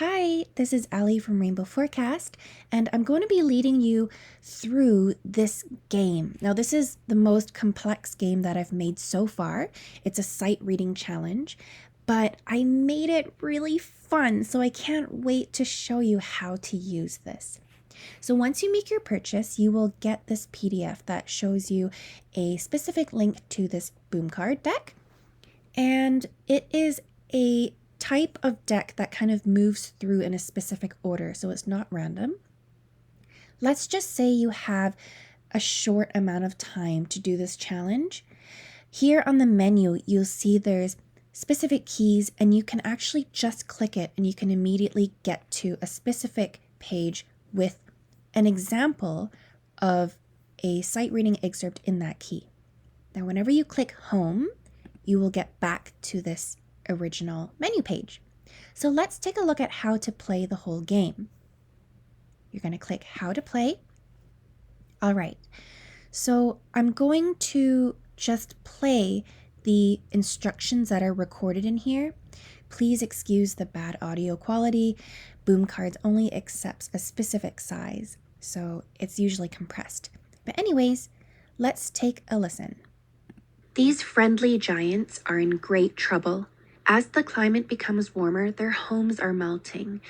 Hi, this is Ali from Rainbow Forecast, and I'm going to be leading you through this game. Now, this is the most complex game that I've made so far. It's a sight reading challenge, but I made it really fun, so I can't wait to show you how to use this. So once you make your purchase, you will get this PDF that shows you a specific link to this boom card deck, and it is a type of deck that kind of moves through in a specific order, so it's not random. Let's just say you have a short amount of time to do this challenge. Here on the menu, you'll see there's specific keys, and you can actually just click it and you can immediately get to a specific page with an example of a sight reading excerpt in that key. Now, whenever you click home, you will get back to this original menu page. So let's take a look at how to play the whole game. You're going to click how to play. All right, so I'm going to just play the instructions that are recorded in here. Please excuse the bad audio quality. Boom cards only accepts a specific size, so it's usually compressed. But anyways, let's take a listen. These friendly giants are in great trouble. As the climate becomes warmer, their homes are melting.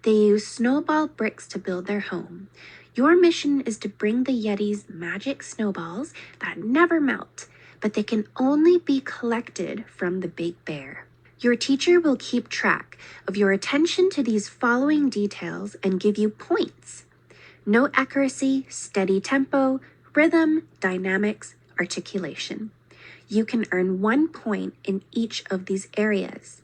They use snowball bricks to build their home. Your mission is to bring the Yeti's magic snowballs that never melt, but they can only be collected from the big bear. Your teacher will keep track of your attention to these following details and give you points: note accuracy, steady tempo, rhythm, dynamics, articulation. You can earn 1 point in each of these areas.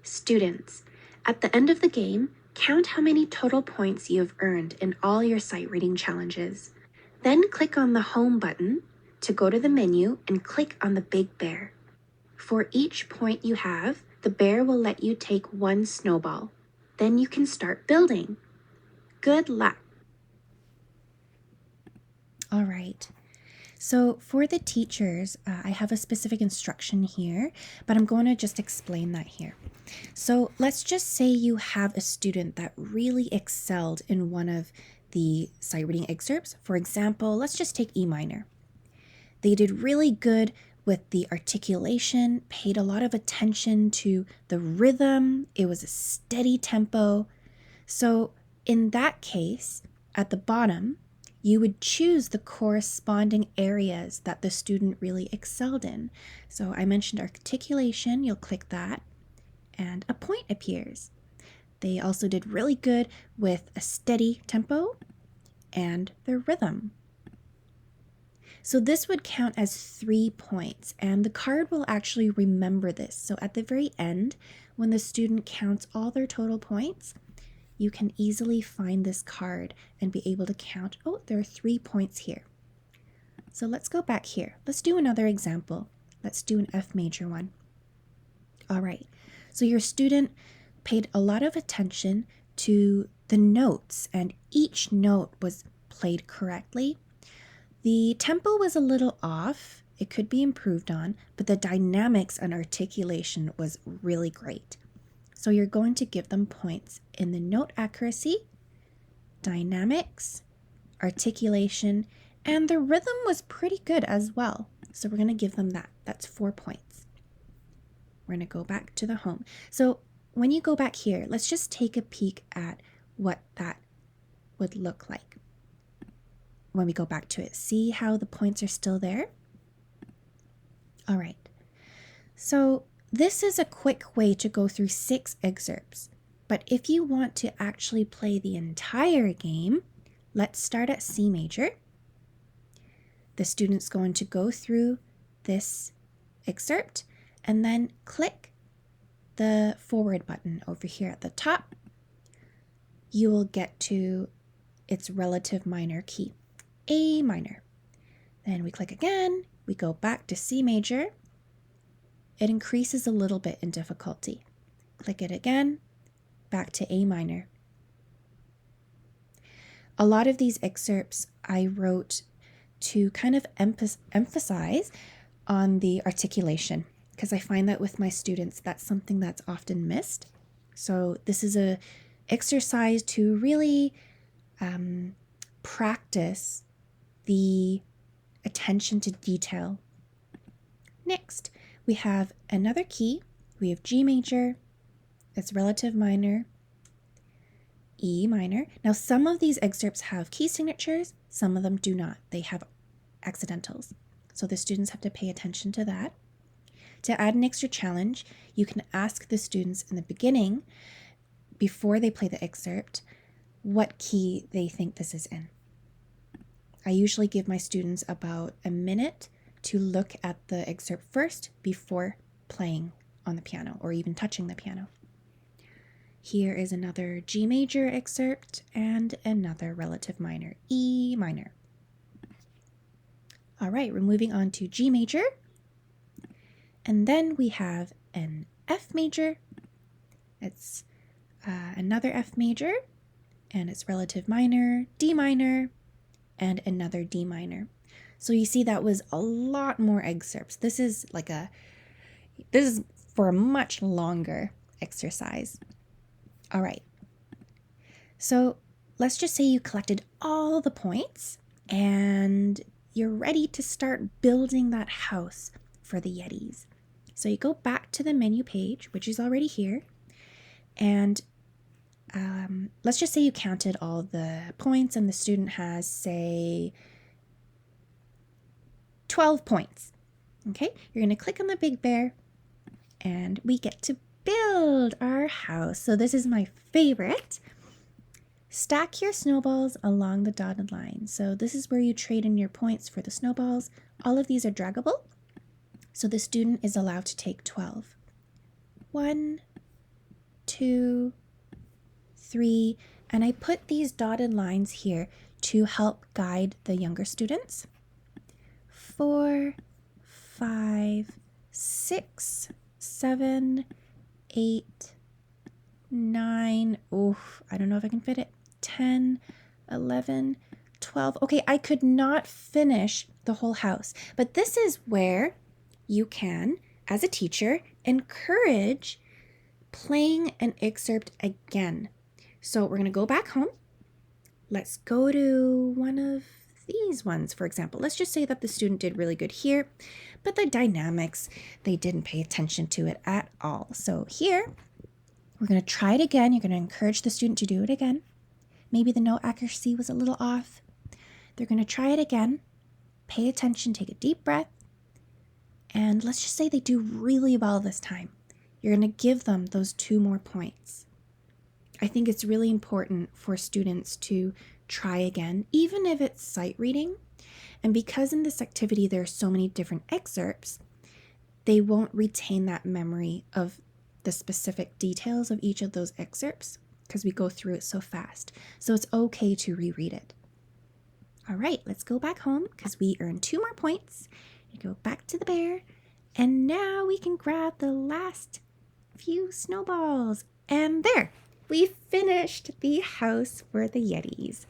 Students, at the end of the game, count how many total points you have earned in all your sight reading challenges. Then click on the home button to go to the menu and click on the big bear. For each point you have, the bear will let you take 1 snowball. Then you can start building. Good luck. All right. So for the teachers, I have a specific instruction here, but I'm going to just explain that here. So let's just say you have a student that really excelled in one of the sight reading excerpts. For example, let's just take E minor. They did really good with the articulation, paid a lot of attention to the rhythm. It was a steady tempo. So in that case, at the bottom, you would choose the corresponding areas that the student really excelled in. So I mentioned articulation, you'll click that, and a point appears. They also did really good with a steady tempo and the rhythm. So this would count as 3 points, and the card will actually remember this. So at the very end, when the student counts all their total points, you can easily find this card and be able to count, oh, there are 3 points here. So let's go back here. Let's do another example. Let's do an F major one. All right, so your student paid a lot of attention to the notes, and each note was played correctly. The tempo was a little off. It could be improved on, but the dynamics and articulation was really great. So you're going to give them points in the note accuracy, dynamics, articulation, and the rhythm was pretty good as well. So we're going to give them that. That's 4 points. We're going to go back to the home. So when you go back here, let's just take a peek at what that would look like. When we go back to it, see how the points are still there? All right. So this is a quick way to go through 6 excerpts, but if you want to actually play the entire game, let's start at C major. The student's going to go through this excerpt and then click the forward button over here at the top. You will get to its relative minor key, A minor. Then we click again, we go back to C major. It increases a little bit in difficulty. Click it again, back to A minor. A lot of these excerpts I wrote to kind of emphasize on the articulation, because I find that with my students, that's something that's often missed. So this is a exercise to really practice the attention to detail. Next, we have another key. We have G major, it's relative minor, E minor. Now, some of these excerpts have key signatures, some of them do not. They have accidentals. So the students have to pay attention to that. To add an extra challenge, you can ask the students in the beginning, before they play the excerpt, what key they think this is in. I usually give my students about a minute to look at the excerpt first before playing on the piano or even touching the piano. Here is another G major excerpt and another relative minor, E minor. All right, we're moving on to G major. And then we have an F major. It's another F major, and it's relative minor, D minor, and another D minor. So you see that was a lot more excerpts. This is for a much longer exercise. All right. So let's just say you collected all the points and you're ready to start building that house for the Yetis. So you go back to the menu page, which is already here, and let's just say you counted all the points and the student has, say, 12 points. Okay, you're going to click on the big bear and we get to build our house. So this is my favorite. Stack your snowballs along the dotted line. So this is where you trade in your points for the snowballs. All of these are draggable. So the student is allowed to take 12. 1, 2, 3, and I put these dotted lines here to help guide the younger students. 4, 5, 6, 7, 8, 9. Oof, I don't know if I can fit it. 10, 11, 12. Okay, I could not finish the whole house, but this is where you can, as a teacher, encourage playing an excerpt again. So we're going to go back home. Let's go to one of these ones, for example. Let's just say that the student did really good here, but the dynamics, they didn't pay attention to it at all. So here, we're going to try it again. You're going to encourage the student to do it again. Maybe the note accuracy was a little off. They're going to try it again. Pay attention, take a deep breath. And let's just say they do really well this time. You're going to give them those 2 more points. I think it's really important for students to try again, even if it's sight reading. And because in this activity there are so many different excerpts, they won't retain that memory of the specific details of each of those excerpts because we go through it so fast. So it's okay to reread it. All right, let's go back home because we earned 2 more points. You go back to the bear, and now we can grab the last few snowballs. And there, we finished the house for the Yetis.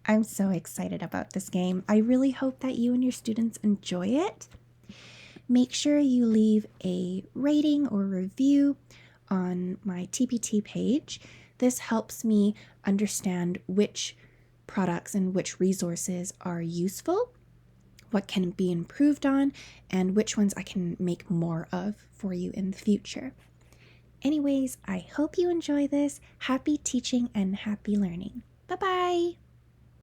I'm so excited about this game. I really hope that you and your students enjoy it. Make sure you leave a rating or review on my TPT page. This helps me understand which products and which resources are useful, what can be improved on, and which ones I can make more of for you in the future. Anyways, I hope you enjoy this. Happy teaching and happy learning. Bye-bye.